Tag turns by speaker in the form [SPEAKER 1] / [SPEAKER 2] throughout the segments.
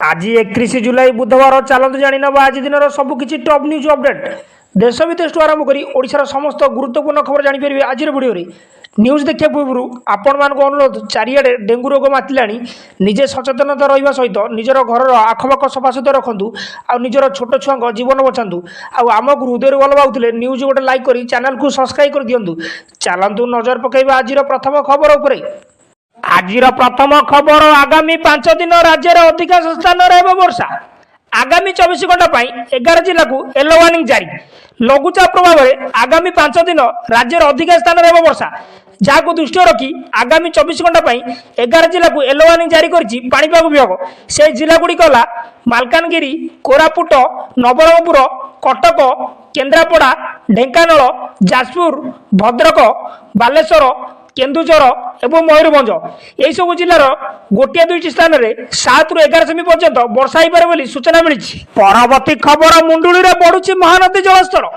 [SPEAKER 1] आज 31 जुलाई बुधवार चलते जाणीनवा आज दिन सबकि टॉप न्यूज अपडेट देश विदेश आरंभ कर ओडिशार समस्त गुरुत्वपूर्ण खबर जानीपर आज भिडियो न्यूज देखा पूर्व आपण मान अनुरोध चारिड़े डेंगू रोग मातिला निजे सचेतनता रहा सहित निजर घर आखपाख सफासुतरा रखु आ निजर छोट छुआ जीवन बचातु आमको हृदय भल पाते न्यूज गोटे लाइक कर चैनल को सब्सक्राइब कर दिंतु चलतु नजर पकड़ा आज प्रथम खबर उपरे। आज प्रथम खबर आगामी 5 दिन राज्य अधिकांश स्थान में वर्षा आगामी 24 घंटा 11 जिला को येलो वार्निंग जारी लघुचाप प्रभाव में आगामी 5 दिन राज्य अधिकांश स्थान में वर्षा जहां दृष्टि रखी आगामी 24 घंटा 11 जिला को येलो वार्निंग जारी करिछि पाणीपाग विभाग से जिला गुड़िक होला मालकानगिरी कोरापुट नवरंगपुर कटक केन्द्रापड़ा ढेंकानाल जाजपुर भद्रक बालेश्वर केन्दुझर एवं मयूरभंज यही सब जिलार गोटे दुईटी स्थान में 7 ରୁ 11 सेमी पर्यंत वर्षा हो सूचना मिली। परवर्ती खबर मुंडुली में बढ़ुची महानदी जलस्तर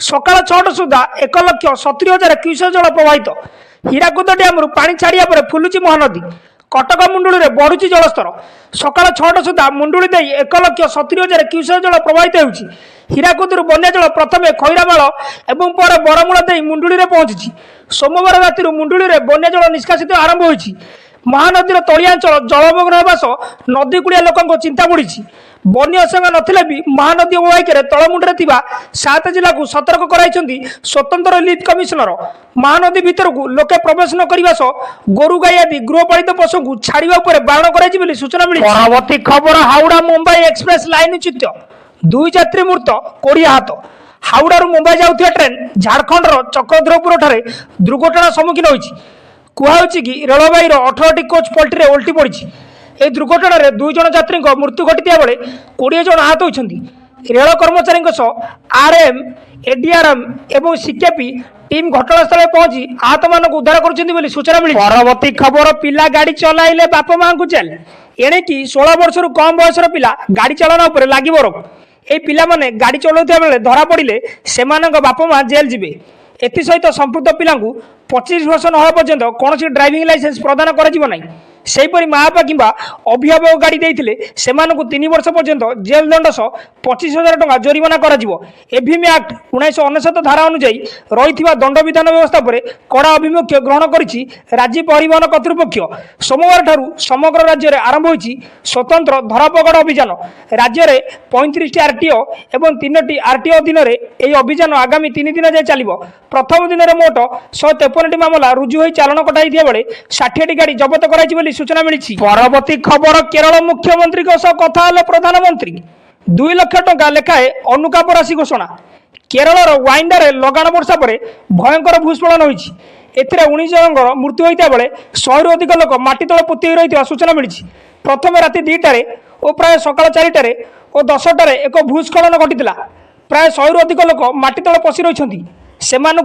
[SPEAKER 1] सकाल 6टा सुधा 1,70,000 क्यूसेक जल प्रवाहित हीराकुद डैम पानी छाड़िया पर फुलुची महानदी कटक मुंडुली में बढ़ुची जलस्तर सकाल 6टा सुधा मुंडुली दे 1,70,000 क्यूसेक जल प्रवाहित होउची हीराकुदर बन्या जल प्रथमे खैरामाल एवं पर बरमूल दे मुंडुली में पहुंची सोमवार राति मुंडुली में बन्या जल निष्कासित आरंभ होइछि महानदीर तलियांचल जलमग्न होगा सह नदी कूड़िया लोकों चिंता बढ़ी बन्य आशंका नथिले भी महानदी अववाहिकार तलमुंडे 7 जिला को सतर्क कराई स्वतंत्र रिलीफ कमिशनर महानदी भितर को लोके प्रवेश न करने सह गोरु गाई आदि गृहपालित पशु को छाड़ा बारण कर सूचना मिली। परवर्ती खबर हावड़ा मुंबई एक्सप्रेस लाइन च्युत 2 यात्री मृत 20 आहत हावड़ा मुंबई जाऊा ट्रेन झारखंड चक्रधरपुर ठारे दुर्घटना सम्मुखीन होती कहुच्छी कि रेलवाई 18टी कोच पलटी ओल्टी पड़ी यह दुर्घटना 2 जन यात्री मृत्यु घटी बेले 20 जन आहत होती रेल कर्मचारी आरएम एडीआरएम एवं सीकेपी टीम घटनास्थल में पहुंची आहत मान उद्धार कर सूचना मिली। परवर्ती खबर पिला गाड़ी चलाइले बाप माँ को जेल एणिकी 16 वर्ष कम बयसर पिला गाड़ी चालना उपर लागिब रोक ये पिला माने गाड़ी चलाउथिबा बेले धरा पड़िले सेमानक बाप माँ जेल जिबे एसत संपृक्त पिला 25 वर्ष न पर्यंत कौन ड्राइविंग लाइसेंस प्रदान कर माँ बापा कि अभिभावक गाड़ी देते से 3 वर्ष पर्यंत जेल दंड सह 25,000 टंका जोरिमाना एभिम एक्ट 1999 धारा अनुଯାयी रही दंड विधान व्यवस्था पर कड़ा अभिमुख्य ग्रहण करिछि राज्य परिवहन कर्तृपक्ष सोमवार ठारू समग्र राज्य में आरंभ होइछि स्वतंत्र धरापकड़ अभियान राज्य में 35टी आरटीओ एवं 3टी आरटीओ अधीन में यह अभियान आगामी 3 दिन जाए चलिବ प्रथम दिन में मोट 153टी मामला रुजु हो चालान कटाई बेले 60टी गाड़ी जबत कर सूचना मिली। परवर्ती खबर केरल मुख्यमंत्री कथा प्रधानमंत्री 2 लाख टंका लेखाए अनुकाप राशि घोषणा केरल वाइंडारे लगाण वर्षा पर भयंकर भूस्खलन होती 19 जन मृत्यु होता बेले 100 ରୁ अधिक लोक माटी तले पोती रही सूचना मिली। प्रथम राति 2टारे और प्राय सकाल 4टारे और 10टारे एक भूस्खलन घटी प्राय 100 ରୁ अधिक लोक माटी तले पशि रही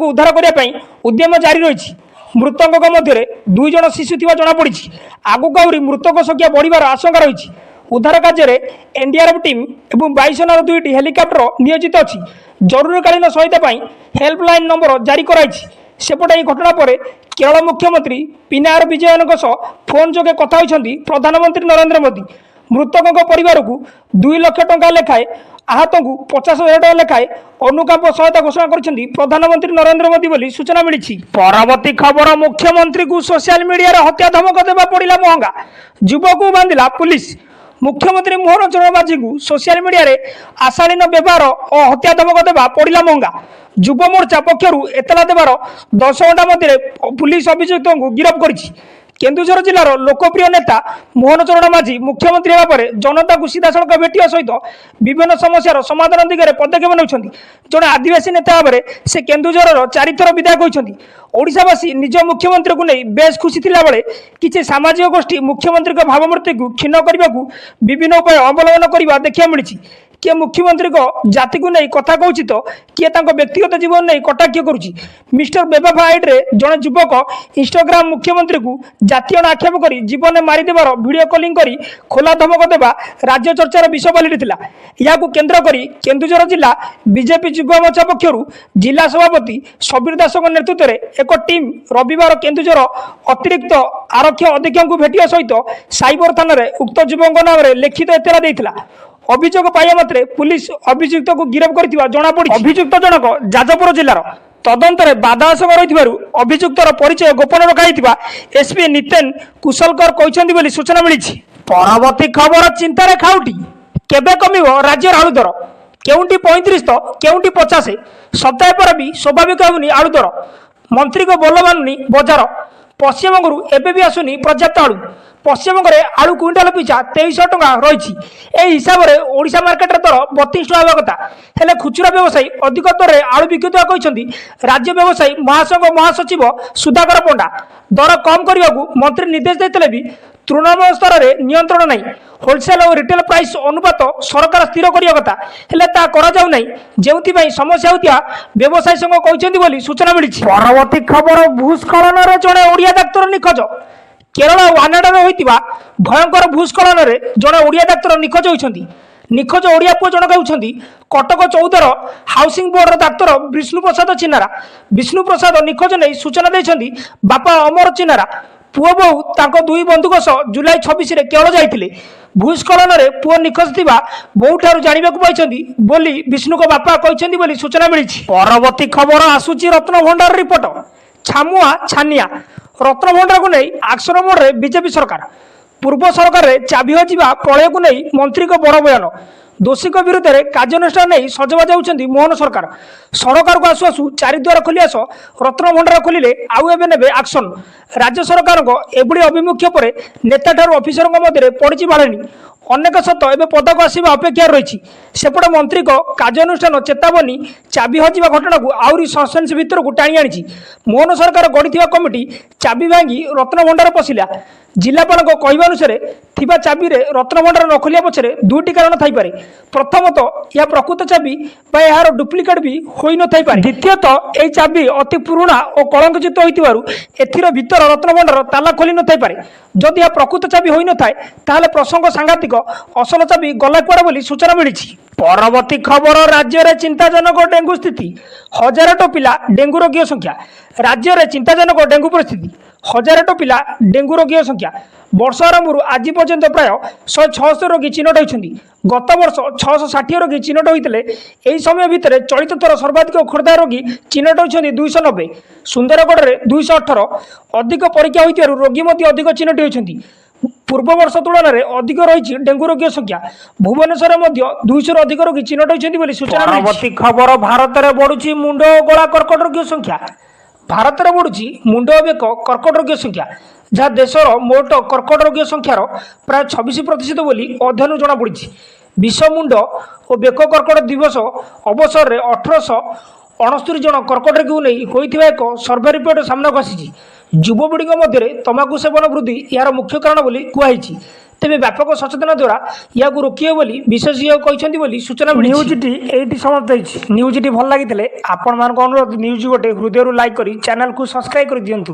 [SPEAKER 1] उद्धार करने उद्यम जारी रही मृतक मध्य 2 जन शिशु थी जमापड़ी आगक आहरी मृतक संख्या बढ़िबार आशंका रही उद्धार कार्य एनडीआरएफ टीम और वायुसेनार 2टी हेलिकप्टर नियोजित अच्छी जरूरीकालीन सहायता हेल्पलाइन नंबर जारी कराई सेपटे यह घटना पर केरल मुख्यमंत्री पिनायर विजयन फोन जोगे कथा होती प्रधानमंत्री नरेंद्र मोदी मृतकों परिवार को 2 लाख टंका लेखाए आहत को 50,000 टंका लेखाए अनुकाप सहायता घोषणा कर प्रधानमंत्री नरेंद्र मोदी बोली सूचना मिली। परवर्ती खबर मुख्यमंत्री को सोशल मीडिया हत्या धमक देवा पड़ा महंगा युवक को बांधिला पुलिस मुख्यमंत्री मोहन चरण माझी को सोशल मीडिया आशालीन व्यवहार और हत्या धमक देवा पड़ा महंगा युव मोर्चा पक्षर एतला देवार 10 घंटा मध्य पुलिस अभियुक्त को गिरफ्त कर केन्दुझर जिलार लोकप्रिय नेता मोहन चरण माझी मुख्यमंत्री भाव जनता को सीधा सड़क भेटिया सहित विभिन्न समस्यार समाधान दिगरे पदक्षेप नौकरी जड़े आदिवासी नेता भाव से केन्दुझर 4 थर विधायक होती ओडिशावासी निज मुख्यमंत्री को नहीं बेस खुशी थिला बेले किसी सामाजिक गोष्ठी मुख्यमंत्री भावमूर्ति को क्षीण करने को विभिन्न उपाय अवलंबन करने देखा मिली किए मुख्यमंत्री को जाति को नहीं कथा कहूँ तो किए व्यक्तिगत जीवन नहीं कटाक्ष करुच्ची मिस्टर बेबाफा आइड्रे जड़े युवक इंस्टाग्राम मुख्यमंत्री को जातीय आक्षेप कर जीवन में मारिदेवार भिडियो कॉलिंग कर खोला धमक देवा राज्य चर्चार विषय पलटिला यह केन्द्र कर केन्दुझर जिला बीजेपी युवा मोर्चा पक्षर जिला सभापति सबीर दास नेतृत्व में एक टीम रविवार केन्दुझर अतिरिक्त आरक्षी अधीक्षक भेटिया सहित साइबर थाना उक्त युवक नाम लिखित एतला देता। अभियोग पाइबा मात्रे पुलिस अभियुक्त को गिरफ्त कर जमापड़ी। अभियुक्त जनक जाजपुर जिलार तदंतर बाधा आशंका रही अभियुक्तर परिचय गोपन रखाई एसपी नितेन कुशलकर कहते सूचना मिली। परवर्ती खबर चिंतार खाउटी केबे कमिब राज्यर आलू दर केउंटी 35 तो केउंटी 50 सप्ताह पर भी स्वाभाविक होनी आलू दर मंत्री को बोल मानुनी बजार पश्चिमबंगू एबे भी आसुनी पर्याप्त आलू पश्चिमबंग में आलू क्विंटाल पिछा 2300 टंका रही हिसाब से ओडिशा मार्केट दर 32 टका होगा कथा हेले खुचुरा व्यवसायी अधिक दर में आलू बिकुवा कहते राज्य व्यवसायी महासंघ महासचिव सुधाकर पंडा दर कम करने को मंत्री निर्देश देते भी तृणमूल स्तर में नियंत्रण नहीं होलसेल और रिटेल प्राइस अनुपात सरकार स्थिर करने कथा हेले ता करा जाउ नहीं जेउथि समस्या होतिया व्यवसायी संघ कहते सूचना मिली। परवर्ती खबर भूस्खलन जड़े ओडिया डाक्तर निखोज केरल वानाडे होता भयंकर भूस्खलन में जड़े ओडिया डाक्तर निखोज होती निखोज ओडिया पुओ जनक होती Cuttack 14 housing board doctor Vishnu Prasad Chinnara Vishnu Prasad निखोज नहीं सूचना देते बापा अमर चिन्नारा पुओ बहु तांको दुई बंधुक सह जुलाई 26 केरल जाइए भूस्खलन में पुओ निखोज थी बहु ठार जानवा पाई बोली विष्णु को बापा कहते सूचना मिली। परवर्ती खबर आसूची रत्न भंडार रिपोर्ट छामुआ छानिया रत्न भंडार को नहीं एक्शन मोड में बीजेपी सरकार पूर्व सरकार में चाबी हजिबा प्रलय को नहीं मंत्री को बड़ बयान दोषी विरुद्ध में कार्यानुष्ठान नहीं सजबाज होती मोहन सरकार सरकार को आसु आसु चारिद्वार खोली आस रत्न भंडार खोलिले आउ एबे नेबे एक्शन राज्य सरकार को एभली अभिमुख्य पर नेता ठार ऑफिसर मध्य पड़ी बाढ़नी अनेक सत एवं पदक आसवा अपेक्षा रही सेपटे मंत्री को कार्यानुष्ठान चेतावनी चाबी हजिबा घटना को आहरी सस्पेन्स भितर को टाणी आनी मोहन सरकार गढ़ी कमिटी चाबी भांगी रत्न भंडार पशिला जिलापाल कहवा अनुसार थिबा चाबी रे रत्न भंडार न खोलिया पछरे दुईटी कारण थाईपारे प्रथमतः यह प्रकृत चाबी बा यार डुप्लिकेट भी होई न थाईपारे द्वितीयतः यह चाबी अति पुराणा और कलंकयुक्त होइतिबारु एथिर भितर रत्न भंडार ताला खोली न थाईपारे जदि यह प्रकृत चाबी होई न थाए ताहले प्रसंग सांघातिक असल चाबी गला कुआडे बोली सूचना मिली। परवर्ती खबर राज्य में चिंताजनक डेंगू स्थिति 1000 पिला डेंगू रोगी संख्या राज्य में चिंताजनक डेंगू परिस्थिति 1000 पिला डेंगू रोगी संख्या वर्ष आरंभ आज पर्यंत प्राय 176 रोगी चिन्हट होती गत वर्ष 660 रोगी चिन्हट होते यही समय भितर चलित थर सर्वाधिक खोर्धा रोगी चिन्हट होती 290 सुंदरगढ़ में 218 अधिक परीक्षा होती रोगी अधिक चिन्हट होती पूर्व वर्ष तुलन में अधिक रही डेंगू रोगी संख्या भुवनेश्वर में 200 अधिक रोगी चिन्हट होती सूचना। परवर्ती खबर भारत में बढ़ुची मुंड और गला कर्कट रोगी संख्या भारत में बढ़ुची मुंड और बेक कर्कट रोगी संख्या जहाँ देशर मोट कर्कट रोगी संख्यार प्राय 26% बोली अध्ययन जमापड़ी। विश्व मुंड और बेक कर्कट दिवस अवसर में 1869 जन कर्कट रोगी को नहीं होता एक सर्वे रिपोर्ट सामना को आसी युवपीढ़ी मध्य तंबाकू सेवन वृद्धि यार मुख्य कारण बोली कहुई तेज व्यापक सचेतना द्वारा या रोकिए बोली विशेषज्ञ कहते सूचना। न्यूजटी ये समाप्त होती न्यूजटी भल लगी आपण मान अनुरोध न्यूज गोटे हृदय लाइक कर चैनल को सब्सक्राइब कर दिंतु।